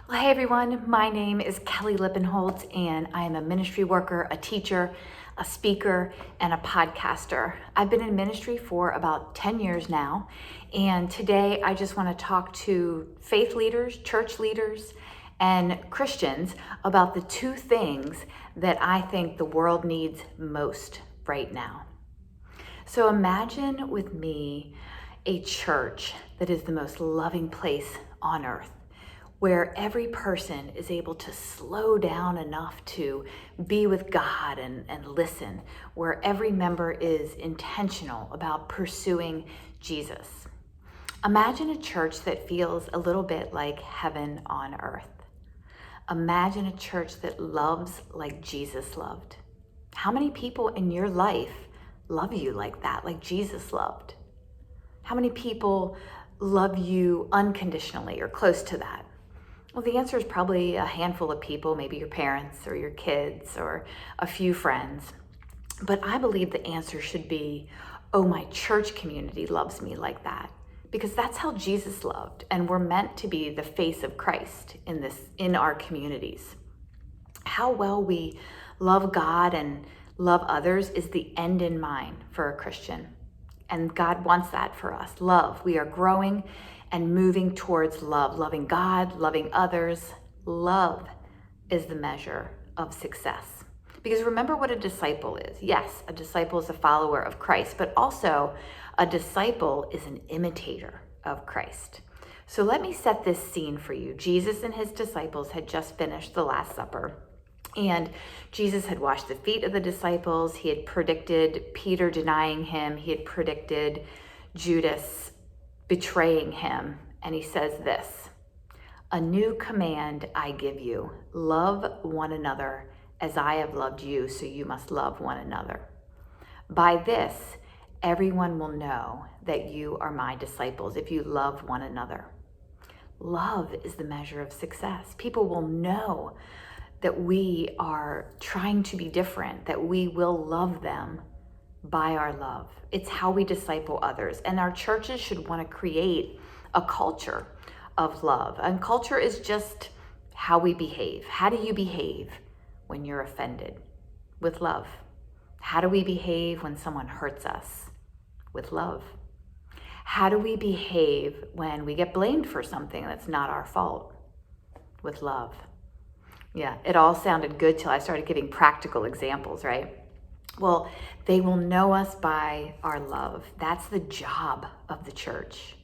Well, hey everyone, my name is Kelly Lippenholtz, and I am a ministry worker, a teacher, a speaker, and a podcaster. I've been in ministry for about 10 years now, and today I just want to talk to faith leaders, church leaders, and Christians about the two things that I think the world needs most right now. So imagine with me a church that is the most loving place on earth, where every person is able to slow down enough to be with God and listen, where every member is intentional about pursuing Jesus. Imagine a church that feels a little bit like heaven on earth. Imagine a church that loves like Jesus loved. How many people in your life love you like that, like Jesus loved? How many people love you unconditionally or close to that? Well, the answer is probably a handful of people, maybe your parents or your kids or a few friends. But I believe the answer should be, oh, my church community loves me like that. Because that's how Jesus loved, and we're meant to be the face of Christ in our communities. How well we love God and love others is the end in mind for a Christian. And God wants that for us. Love. We are growing and moving towards love, loving God, loving others. Love is the measure of success. Because remember what a disciple is. Yes, a disciple is a follower of Christ, but also a disciple is an imitator of Christ. So let me set this scene for you. Jesus and his disciples had just finished the Last Supper. And Jesus had washed the feet of the disciples. He had predicted Peter denying him. He had predicted Judas betraying him. And he says this, "A new command I give you, love one another as I have loved you, so you must love one another. By this, everyone will know that you are my disciples if you love one another." Love is the measure of success. People will know that we are trying to be different, that we will love them by our love. It's how we disciple others. And our churches should want to create a culture of love. And culture is just how we behave. How do you behave when you're offended? With love. How do we behave when someone hurts us? With love. How do we behave when we get blamed for something that's not our fault? With love. Yeah, it all sounded good till I started giving practical examples, right? Well, they will know us by our love. That's the job of the church.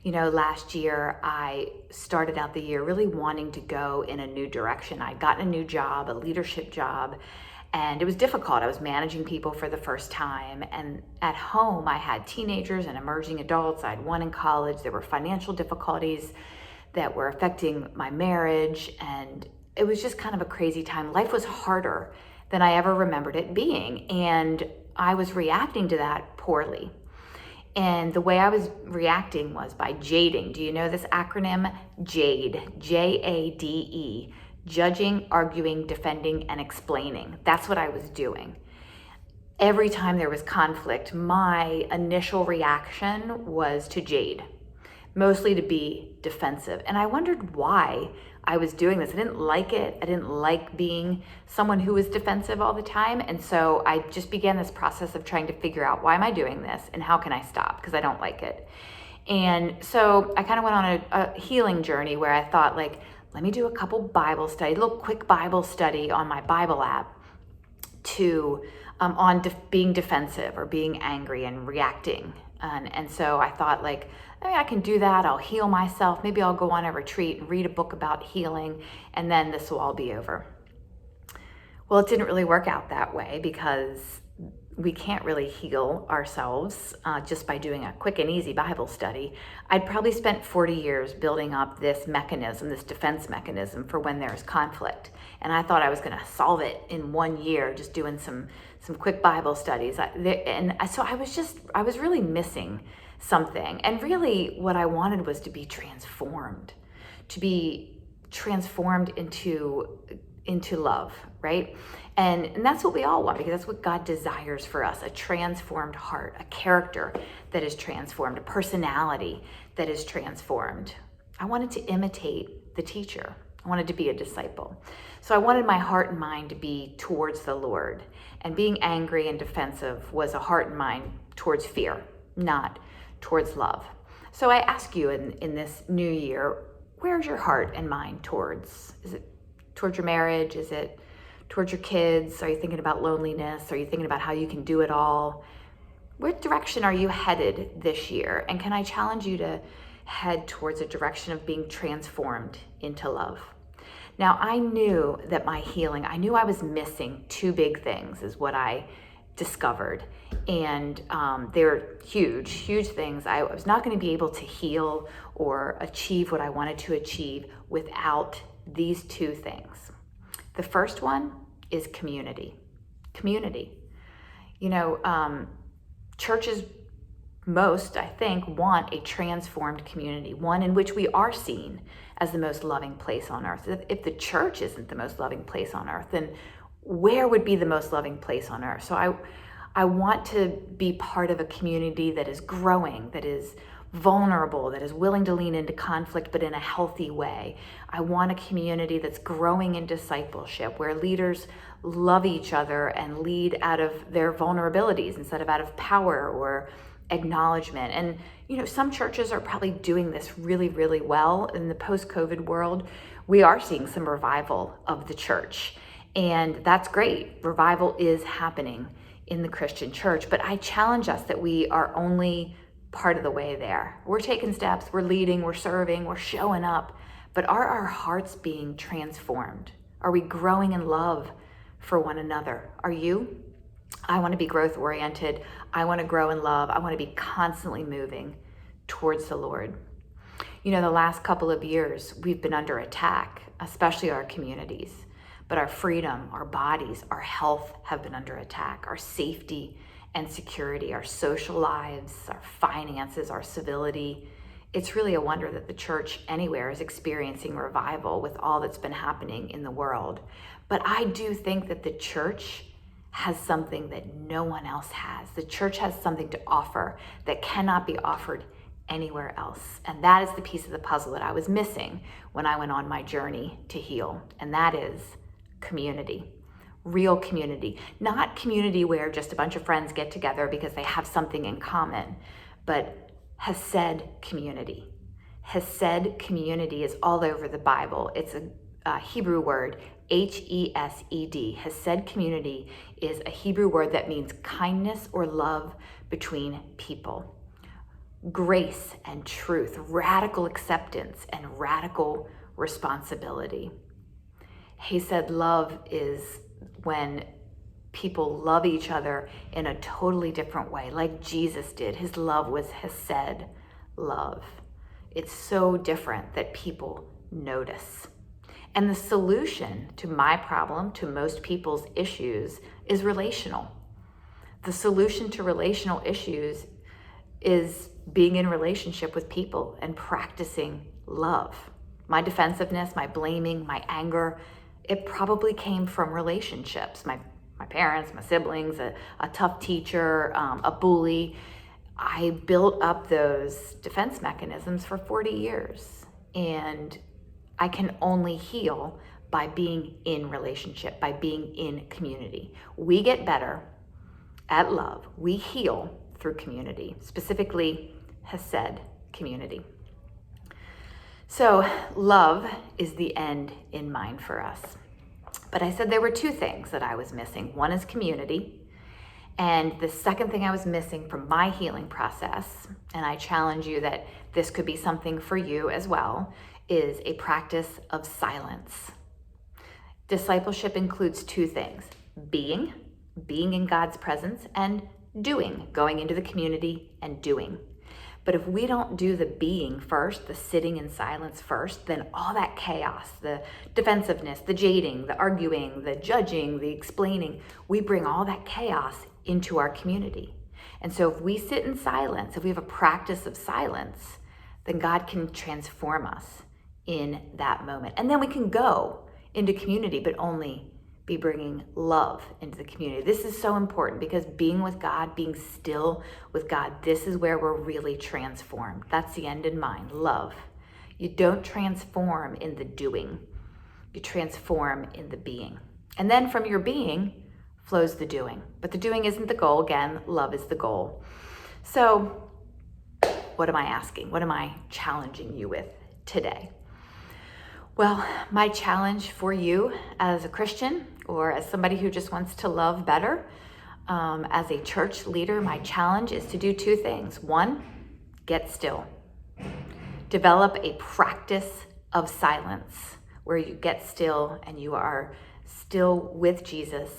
You know, last year I started out the year really wanting to go in a new direction. I'd gotten a new job, a leadership job, and it was difficult. I was managing people for the first time. And at home, I had teenagers and emerging adults. I had one in college. There were financial difficulties that were affecting my marriage, and it was just kind of a crazy time. Life was harder than I ever remembered it being, and I was reacting to that poorly. And the way I was reacting was by jading. Do you know this acronym? JADE, Jade, judging, arguing, defending, and explaining. That's what I was doing. Every time there was conflict, my initial reaction was to jade, mostly to be defensive. And I wondered why I was doing this. I didn't like it. I didn't like being someone who was defensive all the time. And so I just began this process of trying to figure out, why am I doing this and how can I stop? Because I don't like it. And so I kind of went on a healing journey where I thought, like, let me do a couple Bible study, a little quick Bible study on my Bible app to being defensive or being angry and reacting. And so I thought, like, I can do that. I'll heal myself. Maybe I'll go on a retreat and read a book about healing, and then this will all be over. Well, it didn't really work out that way, because we can't really heal ourselves just by doing a quick and easy Bible study. I'd probably spent 40 years building up this mechanism, this defense mechanism for when there's conflict. And I thought I was going to solve it in 1 year, just doing some quick Bible studies. So I was really missing something. And really what I wanted was to be transformed into love, right? And that's what we all want, because that's what God desires for us, a transformed heart, a character that is transformed, a personality that is transformed. I wanted to imitate the teacher. I wanted to be a disciple. So I wanted my heart and mind to be towards the Lord. And being angry and defensive was a heart and mind towards fear, not towards love. So I ask you in this new year, where's your heart and mind towards? Is it towards your marriage? Is it towards your kids? Are you thinking about loneliness? Are you thinking about how you can do it all? What direction are you headed this year? And can I challenge you to head towards a direction of being transformed into love? Now, I knew that my healing, I knew I was missing two big things is what I discovered. And they're huge, huge things. I was not going to be able to heal or achieve what I wanted to achieve without these two things. The first one is community. Community. You know, churches, most, I think, want a transformed community, one in which we are seen as the most loving place on earth. If the church isn't the most loving place on earth, then where would be the most loving place on earth? So I want to be part of a community that is growing, that is vulnerable, that is willing to lean into conflict, but in a healthy way. I want a community that's growing in discipleship, where leaders love each other and lead out of their vulnerabilities instead of out of power or acknowledgement. And, you know, some churches are probably doing this really, really well. In the post-COVID world, we are seeing some revival of the church. And that's great. Revival is happening in the Christian church. But I challenge us that we are only part of the way there. We're taking steps, we're leading, we're serving, we're showing up. But are our hearts being transformed? Are we growing in love for one another? Are you? I want to be growth oriented. I want to grow in love. I want to be constantly moving towards the Lord. You know, the last couple of years, we've been under attack, especially our communities. But our freedom, our bodies, our health have been under attack. Our safety and security, our social lives, our finances, our civility. It's really a wonder that the church anywhere is experiencing revival with all that's been happening in the world. But I do think that the church has something that no one else has. The church has something to offer that cannot be offered anywhere else. And that is the piece of the puzzle that I was missing when I went on my journey to heal. And that is community. Real community. Not community where just a bunch of friends get together because they have something in common, but Hesed community. Hesed community is all over the Bible. It's a Hebrew word, H-E-S-E-D. Hesed community is a Hebrew word that means kindness or love between people. Grace and truth, radical acceptance and radical responsibility. Hesed love is when people love each other in a totally different way, like Jesus did. His love was Hesed love. It's so different that people notice. And the solution to my problem, to most people's issues, is relational. The solution to relational issues is being in relationship with people and practicing love. My defensiveness, my blaming, my anger, it probably came from relationships. My parents, my siblings, a tough teacher, a bully. I built up those defense mechanisms for 40 years. And I can only heal by being in relationship, by being in community. We get better at love. We heal through community, specifically Hesed community. So love is the end in mind for us. But I said there were two things that I was missing. One is community. And the second thing I was missing from my healing process, and I challenge you that this could be something for you as well, is a practice of silence. Discipleship includes two things: being in God's presence, and doing, going into the community and doing. But if we don't do the being first, the sitting in silence first, then all that chaos, the defensiveness, the jading, the arguing, the judging, the explaining, we bring all that chaos into our community. And so if we sit in silence, if we have a practice of silence, then God can transform us in that moment. And then we can go into community, but only be bringing love into the community. This is so important because being with God, being still with God, this is where we're really transformed. That's the end in mind, love. You don't transform in the doing. You transform in the being. And then from your being flows the doing. But the doing isn't the goal. Again, love is the goal. So what am I asking? What am I challenging you with today? Well, my challenge for you as a Christian or as somebody who just wants to love better, as a church leader, my challenge is to do two things. One, get still. Develop a practice of silence where you get still and you are still with Jesus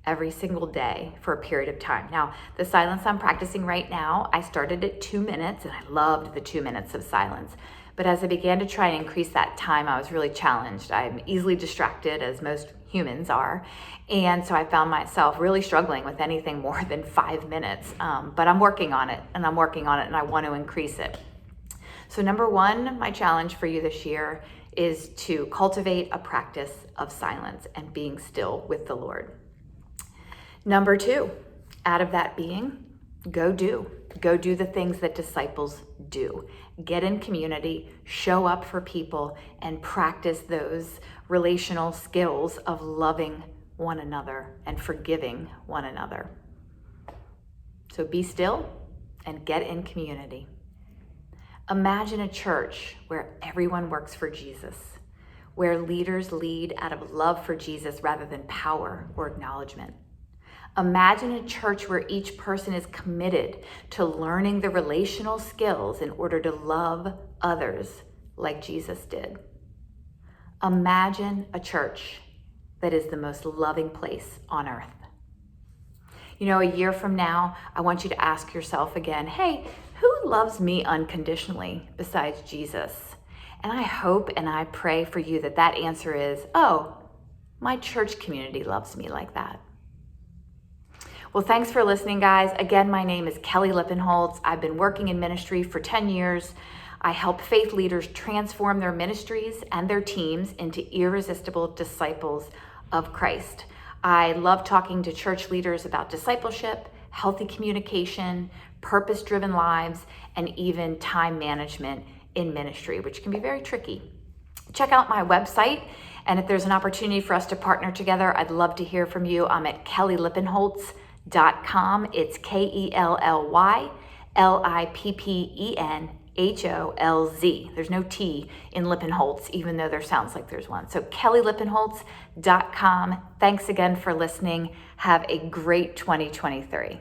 every single day for a period of time. Now, the silence I'm practicing right now, I started at 2 minutes and I loved the 2 minutes of silence. But as I began to try and increase that time, I was really challenged. I'm easily distracted, as most humans are. And so I found myself really struggling with anything more than 5 minutes. But I'm working on it and I want to increase it. So number one, my challenge for you this year is to cultivate a practice of silence and being still with the Lord. Number two, out of that being, go do the things that disciples do. Get in community, show up for people, and practice those relational skills of loving one another and forgiving one another. So be still and get in community. Imagine a church where everyone works for Jesus, where leaders lead out of love for Jesus rather than power or acknowledgement. Imagine a church where each person is committed to learning the relational skills in order to love others like Jesus did. Imagine a church that is the most loving place on earth. You know, a year from now, I want you to ask yourself again, hey, who loves me unconditionally besides Jesus? And I hope and I pray for you that that answer is, oh, my church community loves me like that. Well, thanks for listening, guys. Again, my name is Kelly Lippenholtz. I've been working in ministry for 10 years. I help faith leaders transform their ministries and their teams into irresistible disciples of Christ. I love talking to church leaders about discipleship, healthy communication, purpose-driven lives, and even time management in ministry, which can be very tricky. Check out my website, and if there's an opportunity for us to partner together, I'd love to hear from you. I'm at kellylippenholtz.com. It's KELLYLIPPENHOLZ. There's no T in Lippenholtz, even though there sounds like there's one. So kellylippenholtz.com. Thanks again for listening. Have a great 2023.